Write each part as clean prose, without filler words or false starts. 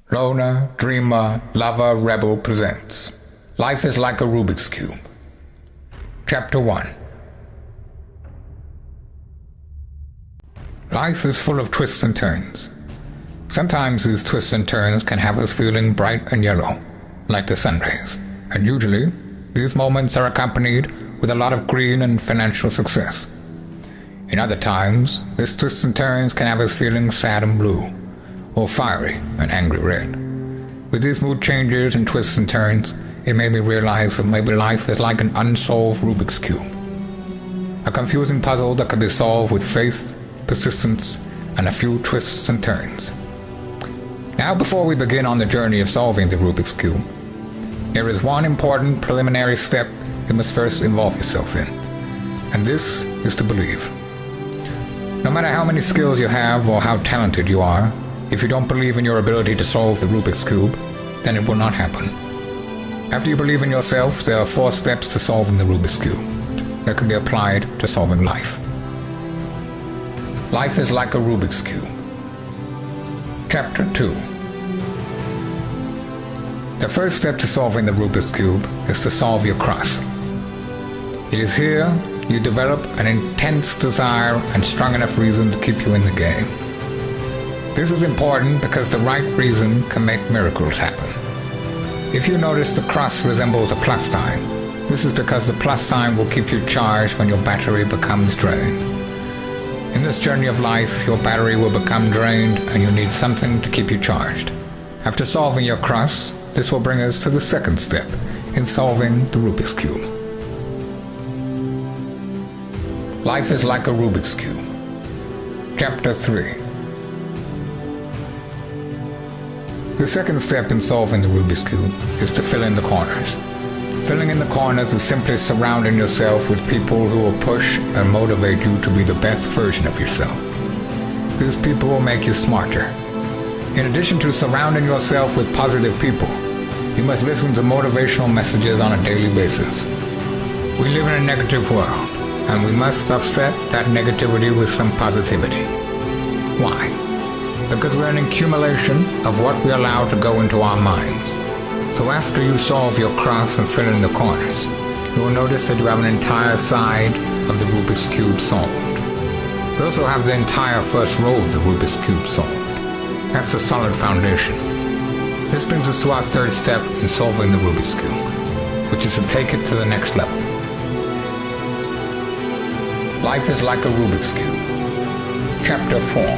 Loner, Dreamer, Lover, Rebel presents Life is like a Rubik's Cube. Chapter 1. Life is full of twists and turns. Sometimes these twists and turns can have us feeling bright and yellow, like the sun rays, and usually these moments are accompanied with a lot of green and financial success. In other times, these twists and turns can have us feeling sad and blue, or fiery and angry red. With these mood changes and twists and turns, it made me realize that maybe life is like an unsolved Rubik's Cube. A confusing puzzle that can be solved with faith, persistence, and a few twists and turns. Now, before we begin on the journey of solving the Rubik's Cube, there is one important preliminary step you must first involve yourself in, and this is to believe. No matter how many skills you have or how talented you are, if you don't believe in your ability to solve the Rubik's Cube, then it will not happen. After you believe in yourself, there are 4 steps to solving the Rubik's Cube that can be applied to solving life. Life is like a Rubik's Cube. Chapter 2. The first step to solving the Rubik's Cube is to solve your cross. It is here you develop an intense desire and strong enough reason to keep you in the game. This is important because the right reason can make miracles happen. If you notice the cross resembles a plus sign, this is because the plus sign will keep you charged when your battery becomes drained. In this journey of life, your battery will become drained and you need something to keep you charged. After solving your cross, this will bring us to the second step in solving the Rubik's Cube. Life is like a Rubik's Cube. Chapter 3. The second step in solving the Rubik's Cube is to fill in the corners. Filling in the corners is simply surrounding yourself with people who will push and motivate you to be the best version of yourself. These people will make you smarter. In addition to surrounding yourself with positive people, you must listen to motivational messages on a daily basis. We live in a negative world, and we must offset that negativity with some positivity. Why? Because we're an accumulation of what we allow to go into our minds. So after you solve your cross and fill in the corners, you will notice that you have an entire side of the Rubik's Cube solved. You also have the entire first row of the Rubik's Cube solved. That's a solid foundation. This brings us to our third step in solving the Rubik's Cube, which is to take it to the next level. Life is like a Rubik's Cube. Chapter 4.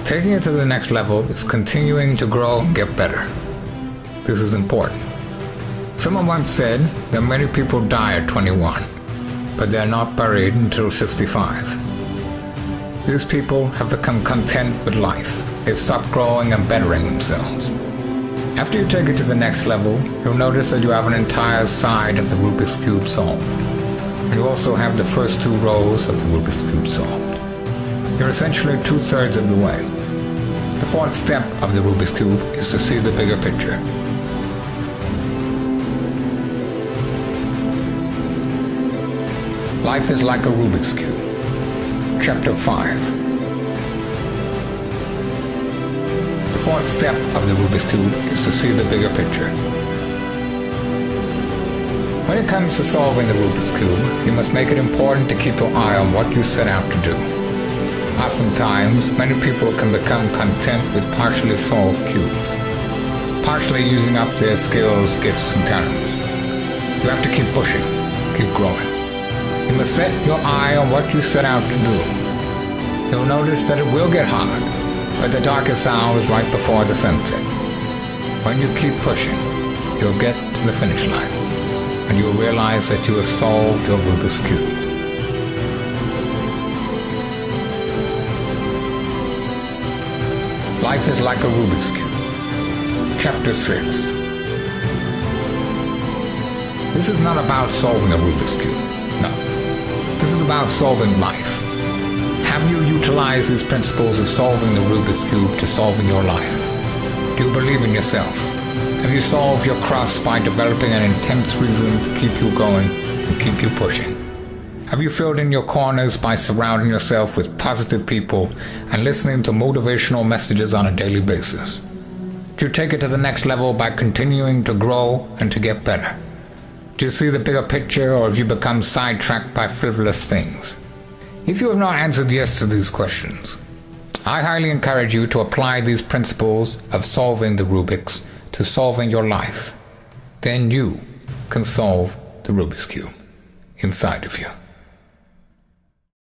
Taking it to the next level is continuing to grow and get better. This is important. Someone once said that many people die at 21, but they're not buried until 65. These people have become content with life. They've stopped growing and bettering themselves. After you take it to the next level, you'll notice that you have an entire side of the Rubik's Cube solved. And you also have the first 2 rows of the Rubik's Cube solved. You're essentially 2/3 of the way. The fourth step of the Rubik's Cube is to see the bigger picture. Life is like a Rubik's Cube. Chapter 5. The fourth step of the Rubik's Cube is to see the bigger picture. When it comes to solving the Rubik's Cube, you must make it important to keep your eye on what you set out to do. Oftentimes, many people can become content with partially solved cubes, partially using up their skills, gifts, and talents. You have to keep pushing, keep growing. You must set your eye on what you set out to do. You'll notice that it will get hard, but the darkest hour is right before the sunset. When you keep pushing, you'll get to the finish line, and you'll realize that you have solved your Rubik's Cube. Life is like a Rubik's Cube. Chapter 6. This is not about solving a Rubik's Cube. No. This is about solving life. Have you utilized these principles of solving the Rubik's Cube to solving your life? Do you believe in yourself? Have you solved your cross by developing an intense reason to keep you going and keep you pushing? Have you filled in your corners by surrounding yourself with positive people and listening to motivational messages on a daily basis? Do you take it to the next level by continuing to grow and to get better? Do you see the bigger picture, or have you become sidetracked by frivolous things? If you have not answered yes to these questions, I highly encourage you to apply these principles of solving the Rubiks to solving your life. Then you can solve the Rubik's Cube inside of you.